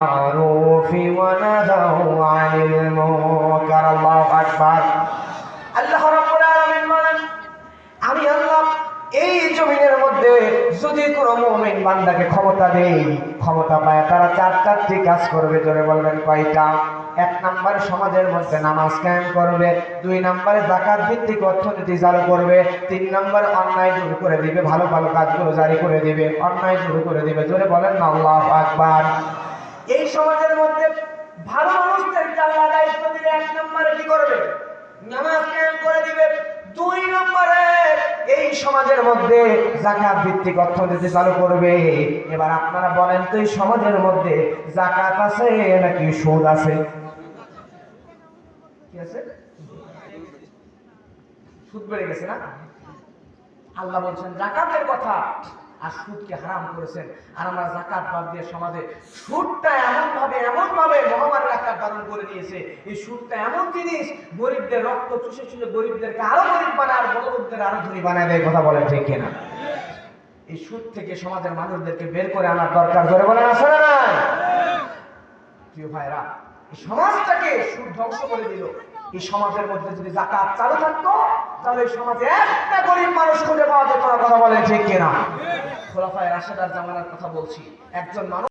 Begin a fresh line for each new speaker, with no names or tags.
بالمعروف ونهوا عن المنكر الله আকবার। আল্লাহ রাব্বুল আলামিন বলেন, আমি আল্লাহ এই জমিনের মধ্যে যদি কোনো মুমিন বান্দাকে ক্ষমতা দেই, ক্ষমতা পায় তারা চারটি কাজ করবে। জোরে বলবেন কয়টা? এক নম্বরে সমাজের মধ্যে নামাজ কায়েম করবে, দুই নম্বরে যাকাত ভিত্তিক অর্থনীতি চালু করবে, তিন নম্বরে অন্যায় দূর করে দিবে, ভালো ভালো কাজগুলো জারি করে দিবে, অন্যায় দূর করে দিবে। জোরে বলেন না আল্লাহু আকবার। এই সমাজের মধ্যে ভালো মানুষদেরকে আল্লাহ দায়িত্ব দিলে এক নম্বরে কি করবে? নামাজ কায়েম করে দিবে। দুই নম্বরে এই সমাজের মধ্যে যাকাত ভিত্তিক অর্থনীতি চালু করবে। এবার আপনারা বলেন তো, এই সমাজের মধ্যে যাকাত আছে নাকি সুদ আছে? কি আছে? সুদ বেড়ে গেছে না? আল্লাহ বলছেন যাকাতের কথা, আর সুদকে হারাম করেছেন। আর আমরা যাকাত বাদ দিয়ে সমাজে সুদটা এমন ভাবে মহামারীর আকার ধারণ করে নিয়েছে। এই সুদটা এমন জিনিস, গরিবদের রক্ত চুষে চুষে গরিবদেরকে আরো গরিব বানায়, আর বড় লোকদের আরো ধনী বানায় দেয়। কথা বলেন ঠিক কিনা? এই সুদ থেকে সমাজের মানুষদেরকে বের করে আনার দরকার। জোরে বলেন আছে না নাই? প্রিয় ভাইরা, এই সমাজটাকে সুদ ধ্বংস করে দিল। এই সমাজের মধ্যে যদি যাকাত চালু থাকতো, তাহলে এই সমাজে একটা গরিব মানুষ খুঁজে পাওয়া যেত না। কথা বলেন ঠিক কিনা? খোলাফায়ে রাশেদার জামানার কথা বলছি। একজন মানুষ